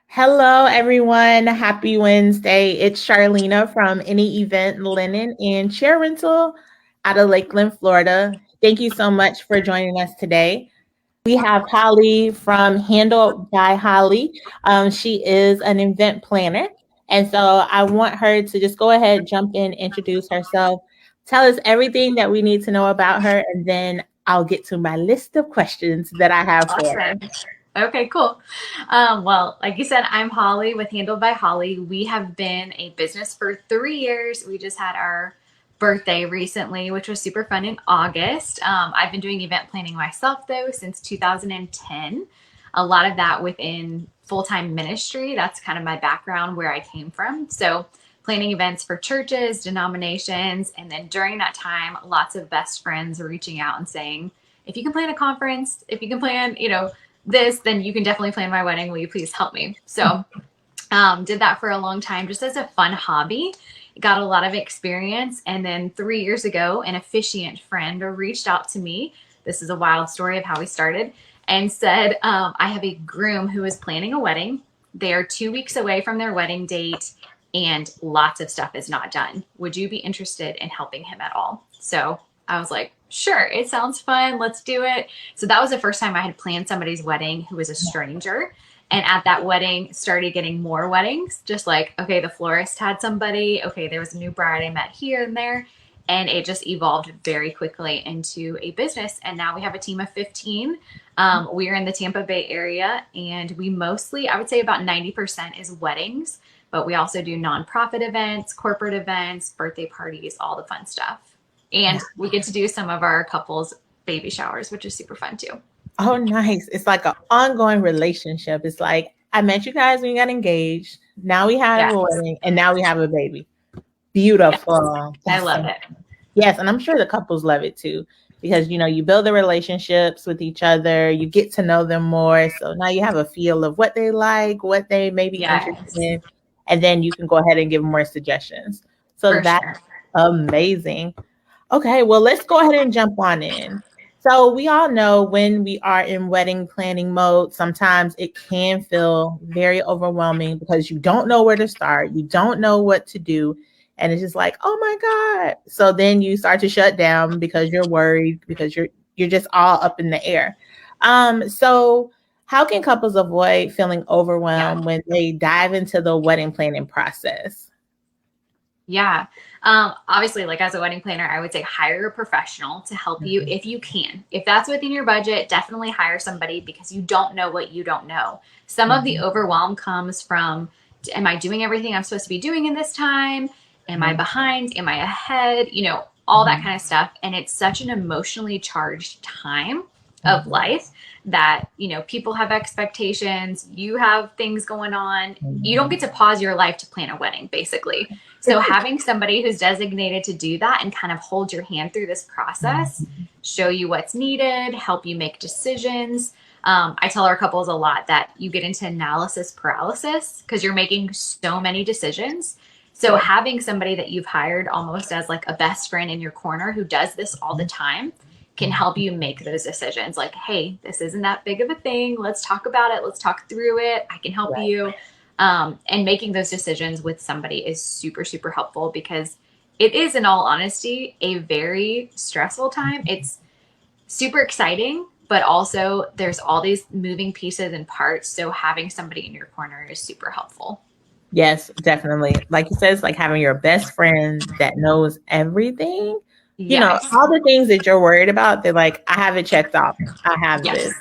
Hello, everyone. Happy Wednesday. It's Charlena from Any Event Linen and Chair Rental out of Lakeland, Florida. Thank you so much for joining us today. We have Holly from Handled by Holly. She is an event planner. And so I want her to just go ahead, jump in, introduce herself, tell us everything that we need to know about her, and then I'll get to my list of questions that I have for her. Awesome. Okay, cool. Well, like you said, I'm Holly with Handled by Holly. We have been a business for 3 years. We just had our birthday recently, which was super fun in August. I've been doing event planning myself, though, since 2010. A lot of that within full time ministry. That's kind of my background where I came from. So, planning events for churches, denominations, and then during that time, lots of best friends were reaching out and saying, if you can plan a conference, if you can plan, this, then you can definitely plan my wedding. Will you please help me? So, did that for a long time just as a fun hobby. Got a lot of experience. And then 3 years ago, an officiant friend reached out to me. This is a wild story of how we started and said, I have a groom who is planning a wedding. They are 2 weeks away from their wedding date and lots of stuff is not done. Would you be interested in helping him at all? So I was like, sure, it sounds fun. Let's do it. So that was the first time I had planned somebody's wedding who was a stranger. And at that wedding, started getting more weddings. Just like, okay, the florist had somebody. Okay, there was a new bride I met here and there. And it just evolved very quickly into a business. And now we have a team of 15. We are in the Tampa Bay area. And we mostly, I would say about 90% is weddings. But we also do nonprofit events, corporate events, birthday parties, all the fun stuff. And we get to do some of our couples' baby showers, which is super fun too. Oh, nice. It's like an ongoing relationship. It's like I met you guys when you got engaged. Now we have a Yes. wedding, and now we have a baby. Yes. Beautiful. I That's love so it. yes, and I'm sure the couples love it too because you build the relationships with each other, you get to know them more. So now you have a feel of what they like, what they may be interested Yes, in, and then you can go ahead and give more suggestions. So for that's sure. amazing. Okay, well, let's go ahead and jump on in. So, we all know when we are in wedding planning mode, sometimes it can feel very overwhelming because you don't know where to start, you don't know what to do, and it's just like, "Oh my god." So then you start to shut down because you're worried because you're just all up in the air. So how can couples avoid feeling Yeah. overwhelmed when they dive into the wedding planning process? Yeah. Obviously, like as a wedding planner, I would say hire a professional to help you Mhm, if you can. If that's within your budget, definitely hire somebody because you don't know what you don't know. Some of the mhm, overwhelm comes from, am I doing everything I'm supposed to be doing in this time? Am I mhm, behind? Am I ahead? All that mhm, kind of stuff. And it's such an emotionally charged time of mhm, life that, people have expectations, you have things going on. You don't mhm. get to pause your life to plan a wedding, basically. So having somebody who's designated to do that and kind of hold your hand through this process, Mhm. show you what's needed, help you make decisions. I tell our couples a lot that you get into analysis paralysis because you're making so many decisions. So Yeah. having somebody that you've hired almost as like a best friend in your corner who does this all the time can help you make those decisions. Like, hey, this isn't that big of a thing. Let's talk about it. Let's talk through it. I can help Right. you. And making those decisions with somebody is super, super helpful because it is, in all honesty, a very stressful time. It's super exciting, but also there's all these moving pieces and parts. So having somebody in your corner is super helpful. Yes, definitely. Like you said, it's like having your best friend that knows everything. Yes. All the things that you're worried about, they're like, I have it checked off. I have Yes. this.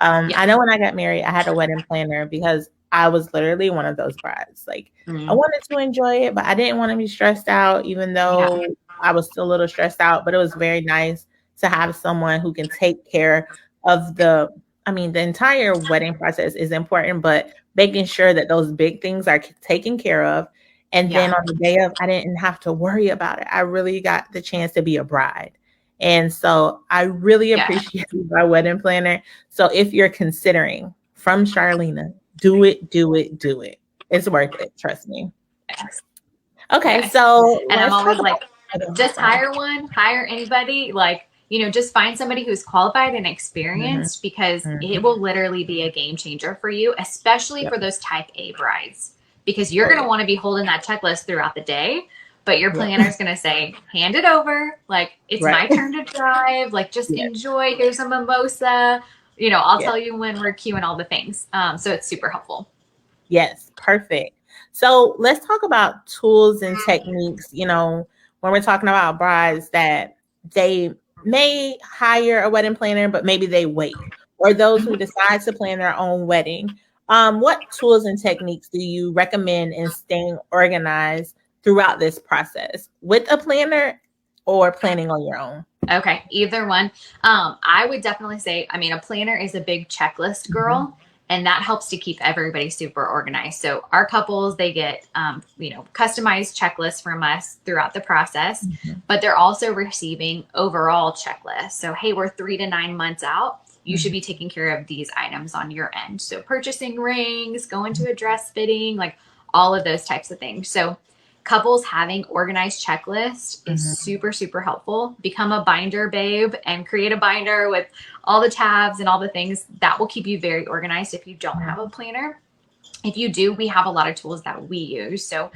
Yeah. I know when I got married, I had a wedding planner because I was literally one of those brides. Like, I Mm. wanted to enjoy it, but I didn't want to be stressed out, even Yeah. though I was still a little stressed out. But it was very nice to have someone who can take care of the entire wedding process is important, but making sure that those big things are taken care of. And then Yeah. on the day of, I didn't have to worry about it. I really got the chance to be a bride. And so I really Yeah. appreciate my wedding planner. So if you're considering from Charlena, do it, do it, do it. It's worth it. Trust me. Yes. Okay, Yes. so And I'm let's talk always about like, okay, just sorry. hire one, hire anybody. Like, just find somebody who's qualified and Mm-hmm. experienced, because it Mm-hmm. will literally be a game changer for you, especially Yep. for those type A brides, because you're Oh, going to yeah. want to be holding that checklist throughout the day. But your Yep. planner is going to say, hand it over. Like, it's Right. my turn to drive. Like, just Yeah. enjoy. Here's a mimosa. I'll Yeah. tell you when we're queuing all the things. So it's super helpful. Yes. Perfect. So let's talk about tools and techniques. When we're talking about brides that they may hire a wedding planner, but maybe they wait, or those who decide to plan their own wedding. What tools and techniques do you recommend in staying organized throughout this process with a planner or planning on your own? Okay, either one. I would definitely say, I mean, a planner is a big checklist Mhm. girl, and that helps to keep everybody super organized. So our couples, they get, customized checklists from us throughout the process, Mhm. but they're also receiving overall checklists. So, hey, we're 3 to 9 months out. You should Mhm. be taking care of these items on your end. So purchasing rings, going to a dress fitting, like all of those types of things. So couples having organized checklists is Mhm. super, super helpful. Become a binder babe and create a binder with all the tabs and all the things that will keep you very organized if you don't have a planner. If you do, we have a lot of tools that we use. So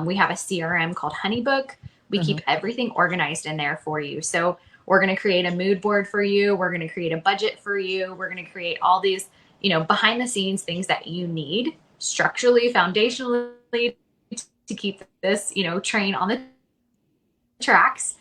we have a CRM called Honeybook. We Mhm. keep everything organized in there for you. So we're going to create a mood board for you. We're going to create a budget for you. We're going to create all these, behind the scenes things that you need structurally, foundationally, to keep this, train on the tracks.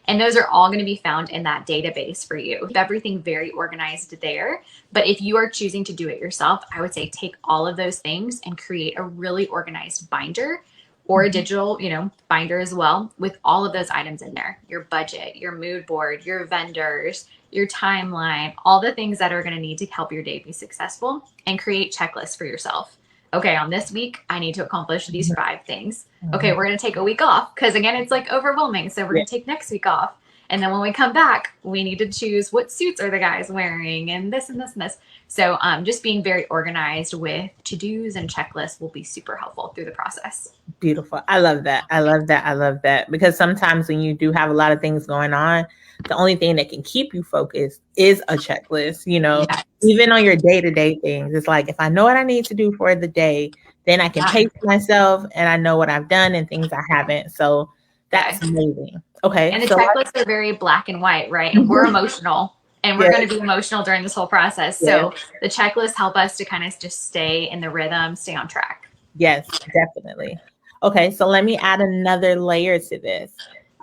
And those are all going to be found in that database for you. Keep everything very organized there. But if you are choosing to do it yourself, I would say take all of those things and create a really organized binder, or a Mhm. digital, binder as well, with all of those items in there. Your budget, your mood board, your vendors, your timeline, all the things that are going to need to help your day be successful, and create checklists for yourself. Okay, on this week, I need to accomplish these Mhm. 5 things. Okay, Mhm. we're going to take a week off because, again, it's like overwhelming. So we're Yeah. going to take next week off. And then when we come back, we need to choose what suits are the guys wearing, and this and this and this. So just being very organized with to-dos and checklists will be super helpful through the process. Beautiful. I love that. I love that. I love that. Because sometimes when you do have a lot of things going on, the only thing that can keep you focused is a checklist. Yes. Even on your day-to-day things. It's like if I know what I need to do for the day, then I can Yeah. pace myself and I know what I've done and things I haven't. So that's Yes. amazing. Okay. And the So checklists are very black and white, right? And we're emotional, and we're yes, going to be emotional during this whole process. yes, So the checklists help us to kind of just stay in the rhythm, stay on track. yes, definitely. Okay, so let me add another layer to this.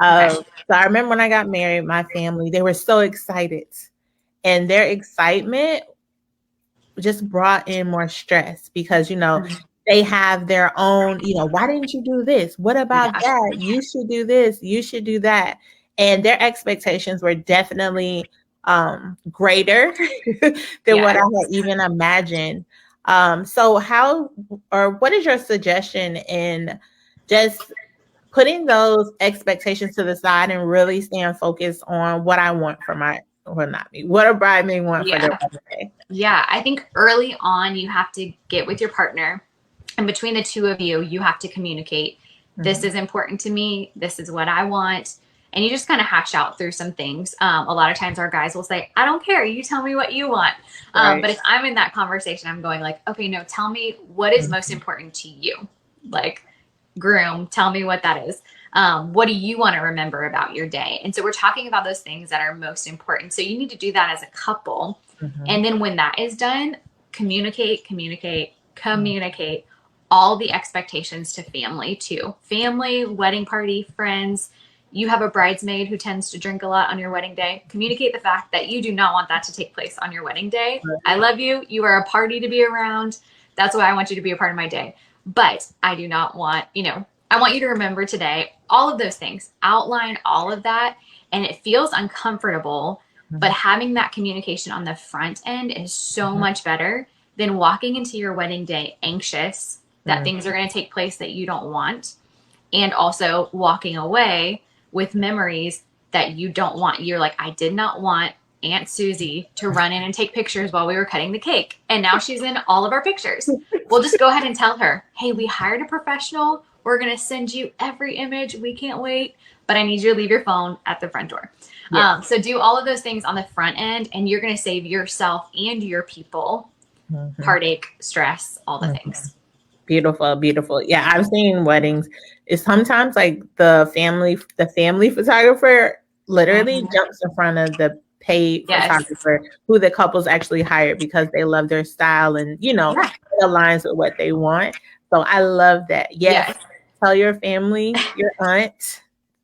Okay. So I remember when I got married, my family, they were so excited. And their excitement just brought in more stress because, they have their own, why didn't you do this? What about Yeah. that? You should do this. You should do that. And their expectations were definitely greater than what Yeah. I had even imagined. So how or what is your suggestion in just putting those expectations to the side and really staying focused on what I want for my, well, not me, what a bride may want for their Yeah. wedding day? Yeah. I think early on, you have to get with your partner, and between the two of you, you have to communicate. This Mhm. is important to me. This is what I want. And you just kind of hash out through some things. A lot of times our guys will say, I don't care. You tell me what you want. Right. But if I'm in that conversation, I'm going like, okay, no, tell me what is most Mhm. important to you. Like, groom, tell me what that is. What do you want to remember about your day? And so we're talking about those things that are most important. So you need to do that as a couple. Mhm. And then when that is done, communicate, communicate, Mhm. communicate all the expectations to family too. Family, wedding party, friends. You have a bridesmaid who tends to drink a lot on your wedding day. Communicate the fact that you do not want that to take place on your wedding day. I love you. You are a party to be around. That's why I want you to be a part of my day. But I do not want, I want you to remember today all of those things. Outline all of that. And it feels uncomfortable, but Mhm. having that communication on the front end is so Mhm. much better than walking into your wedding day anxious that Mhm. things are going to take place that you don't want, and also walking away with memories that you don't want. You're like, I did not want Aunt Susie to run in and take pictures while we were cutting the cake. And now she's in all of our pictures. We'll just go ahead and tell her, hey, we hired a professional. We're going to send you every image. We can't wait, but I need you to leave your phone at the front door. Yeah. So do all of those things on the front end, and you're going to save yourself and your people heartache, stress, all the things. Beautiful, beautiful. Yeah, I've seen weddings. It's sometimes like the family photographer literally jumps in front of the paid photographer who the couples actually hired because they love their style and it aligns with what they want. So I love that. Yes. Tell your family, your aunt.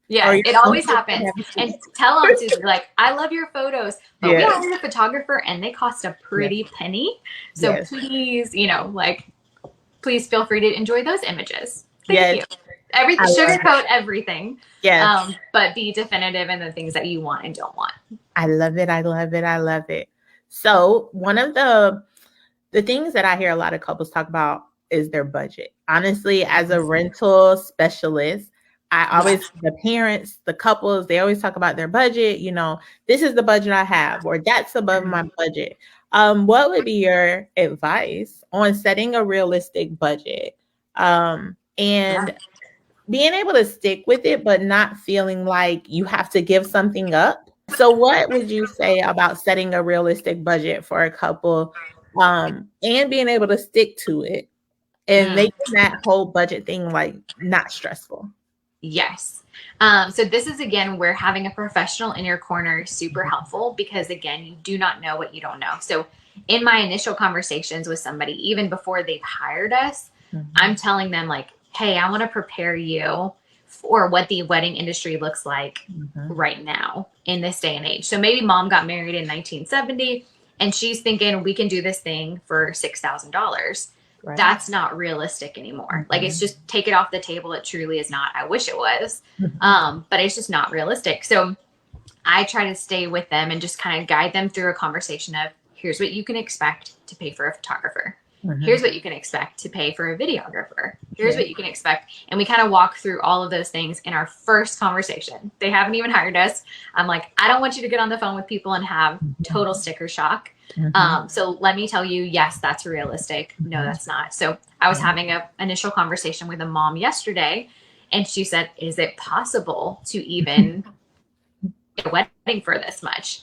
Yeah, it always happens. And tell them to be like, I love your photos, but we hired a photographer and they cost a pretty penny. So please, please feel free to enjoy those images. Thank you. Sugarcoat everything. Yes. But be definitive in the things that you want and don't want. I love it. I love it. I love it. So one of the things that I hear a lot of couples talk about is their budget. Honestly, as a rental specialist, I always, the parents, the couples, they always talk about their budget. This is the budget I have, or that's above my budget. What would be your advice on setting a realistic budget and being able to stick with it, but not feeling like you have to give something up? So what would you say about setting a realistic budget for a couple and being able to stick to it and making that whole budget thing not stressful? Yes. So this is, again, where having a professional in your corner is super helpful because, again, you do not know what you don't know. So in my initial conversations with somebody, even before they've hired us, I'm telling them hey, I want to prepare you for what the wedding industry looks like right now in this day and age. So maybe mom got married in 1970 and she's thinking we can do this thing for $6,000. Right. That's not realistic anymore. It's just take it off the table. It truly is not. I wish it was, but it's just not realistic. So I try to stay with them and just kind of guide them through a conversation of here's what you can expect to pay for a photographer. Here's what you can expect to pay for a videographer. Here's what you can expect. And we kind of walk through all of those things in our first conversation. They haven't even hired us. I'm like, I don't want you to get on the phone with people and have total sticker shock. So let me tell you, yes, that's realistic. No, that's not. So I was having an initial conversation with a mom yesterday, and she said, is it possible to even get a wedding for this much?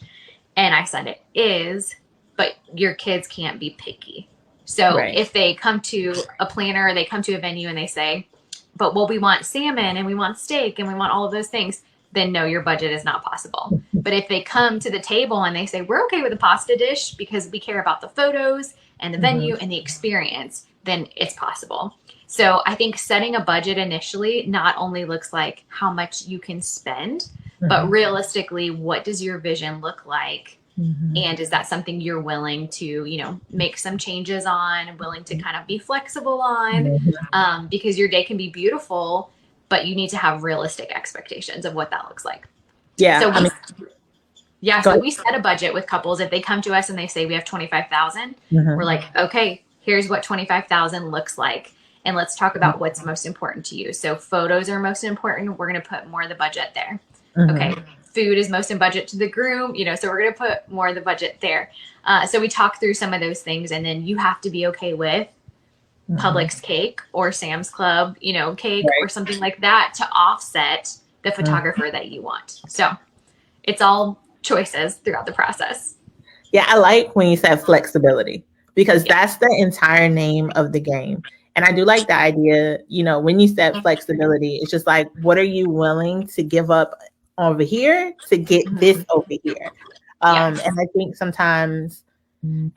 And I said, it is, but your kids can't be picky. So if they come to a planner or they come to a venue and they say, but we want salmon and we want steak and we want all of those things, then no, your budget is not possible. But if they come to the table and they say, we're okay with a pasta dish because we care about the photos and the venue and the experience, then it's possible. So I think setting a budget initially not only looks like how much you can spend, but realistically, what does your vision look like? And is that something you're willing to, make some changes on, willing to kind of be flexible on? Because your day can be beautiful, but you need to have realistic expectations of what that looks like. Yeah. So so we set a budget with couples. If they come to us and they say we have 25,000, we're like, okay, here's what 25,000 looks like. And let's talk about what's most important to you. So photos are most important. We're going to put more of the budget there. Okay. Food is most in budget to the groom, so we're going to put more of the budget there. So we talk through some of those things, and then you have to be okay with Publix cake or Sam's Club, cake or something like that to offset the photographer that you want. So it's all choices throughout the process. Yeah, I like when you said flexibility because that's the entire name of the game. And I do like the idea, when you said flexibility, it's just like, what are you willing to give up over here to get this over here? And I think sometimes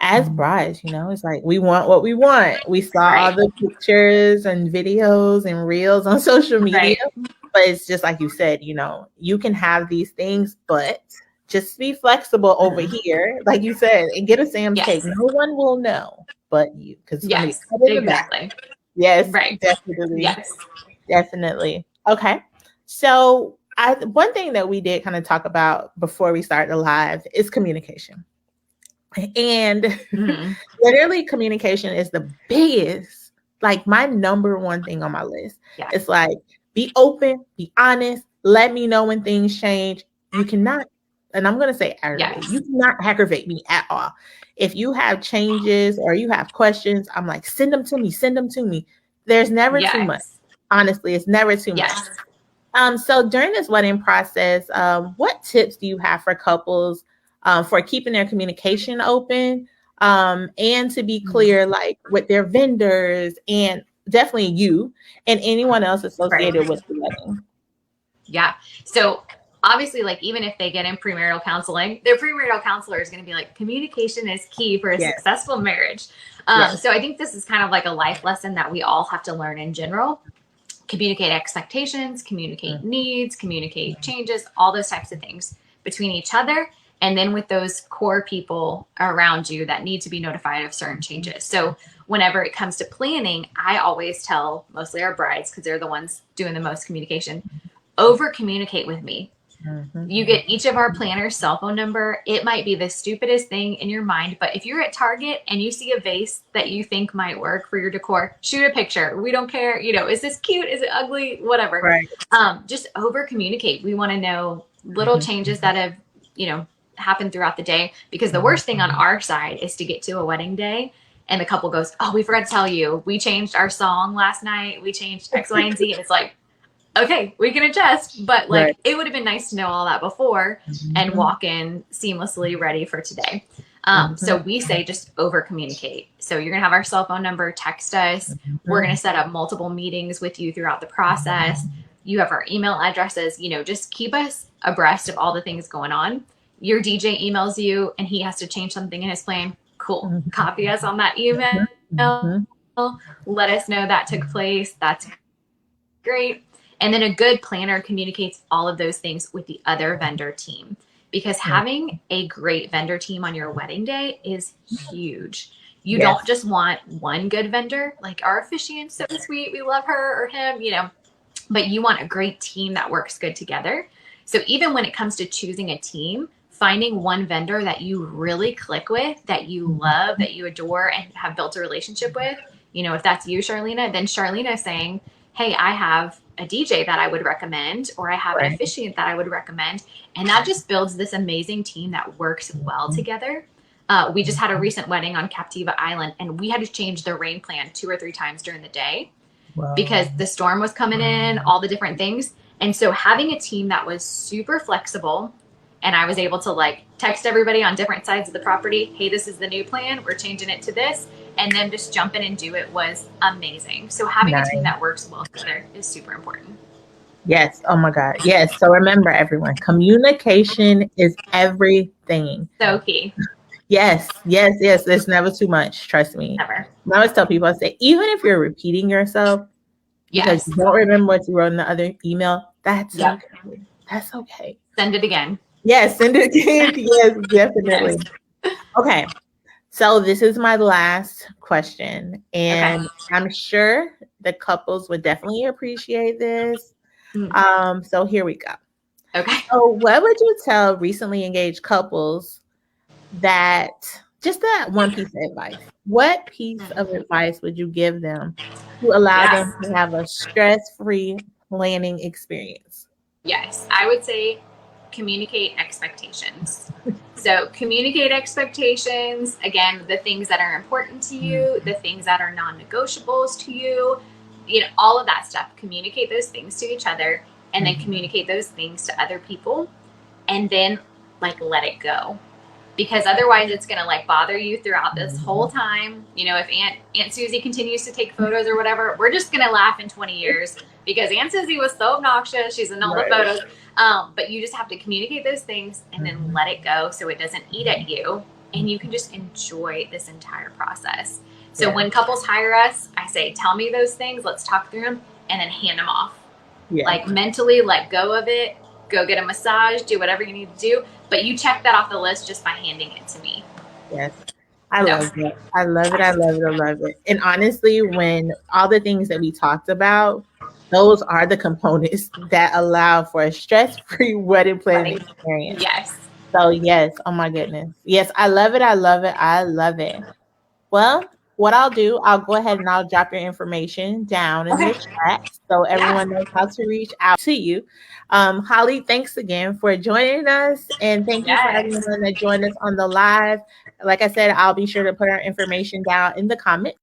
as brides, it's like we want what we want. We saw all the pictures and videos and reels on social media, but it's just like you said, you can have these things, but just be flexible over here, like you said, and get a Sam's cake. No one will know but you, because exactly. Yes, definitely. Yes, definitely. Okay, so one thing that we did kind of talk about before we started live is communication. And literally communication is the biggest, my number one thing on my list. It's like, be open, be honest, let me know when things change. You cannot, and I'm going to say aggravate, you cannot aggravate me at all. If you have changes or you have questions, I'm like, send them to me. There's never too much. Honestly, it's never too much. So during this wedding process, what tips do you have for couples for keeping their communication open and to be clear, like with their vendors and definitely you and anyone else Right. associated with the wedding? Yeah. So obviously, like even if they get in premarital counseling, their premarital counselor is going to be like, communication is key for a Yes. successful marriage. Yes. So I think this is kind of like a life lesson that we all have to learn in general. Communicate expectations, communicate needs, communicate changes, all those types of things between each other. And then with those core people around you that need to be notified of certain changes. So whenever it comes to planning, I always tell mostly our brides, because they're the ones doing the most communication, over communicate with me. You get each of our planners' cell phone number. It might be the stupidest thing in your mind, but if you're at Target and you see a vase that you think might work for your decor, shoot a picture. We don't care, is this cute? Is it ugly? Whatever. Right. Just over communicate. We want to know little changes that have, happened throughout the day, because the worst thing on our side is to get to a wedding day and the couple goes, "Oh, we forgot to tell you, we changed our song last night. We changed X, Y, and Z." And it's like, okay, we can adjust, but like it would have been nice to know all that before and walk in seamlessly ready for today. So we say just over communicate. So you're gonna have our cell phone number, text us. We're gonna set up multiple meetings with you throughout the process. You have our email addresses, just keep us abreast of all the things going on. Your DJ emails you and he has to change something in his plan. Cool. Copy us on that email. Let us know that took place. That's great. And then a good planner communicates all of those things with the other vendor team, because having a great vendor team on your wedding day is huge. You don't just want one good vendor, like our officiant's so sweet, we love her or him, but you want a great team that works good together. So even when it comes to choosing a team, finding one vendor that you really click with, that you love, that you adore, and have built a relationship with, if that's you, Charlena, then Charlena saying, "Hey, I have a DJ that I would recommend, or I have an officiant that I would recommend." And that just builds this amazing team that works well together. We just had a recent wedding on Captiva Island, and we had to change the rain plan 2 or 3 times during the day because the storm was coming in, all the different things. And so having a team that was super flexible, and I was able to like text everybody on different sides of the property, "Hey, this is the new plan. We're changing it to this." And then just jump in and do it was amazing. So having a team that works well together is super important. Yes. Oh my God. Yes. So remember, everyone, communication is everything. So key. Yes. Yes. Yes. There's never too much. Trust me. Never. I always tell people, I say, even if you're repeating yourself because you don't remember what you wrote in the other email, that's okay. That's okay. Send it again. Yes. Send it again. Yes, definitely. Yes. Okay. So this is my last question, and I'm sure the couples would definitely appreciate this. So here we go. Okay. So what would you tell recently engaged couples that one piece of advice? What piece of advice would you give them to allow them to have a stress-free planning experience? Yes, I would say communicate expectations. So communicate expectations, again, the things that are important to you, the things that are non-negotiables to you, all of that stuff. Communicate those things to each other, and then communicate those things to other people, and then let it go. Because otherwise it's going to bother you throughout this whole time. If Aunt Susie continues to take photos or whatever, we're just going to laugh in 20 years because Aunt Susie was so obnoxious. She's in all the photos. But you just have to communicate those things and then let it go so it doesn't eat at you, and you can just enjoy this entire process. So when couples hire us, I say, tell me those things, let's talk through them, and then hand them off. Mentally let go of it, go get a massage, do whatever you need to do, but you check that off the list just by handing it to me. Yes. I love it. I love it. I love it. I love it. And honestly, when all the things that we talked about, those are the components that allow for a stress-free wedding planning experience. Yes. So yes. Oh my goodness. Yes. I love it. I love it. I love it. Well, what I'll do, I'll go ahead and I'll drop your information down in the chat so everyone knows how to reach out to you. Holly, thanks again for joining us. And thank you for everyone that joined us on the live. Like I said, I'll be sure to put our information down in the comments.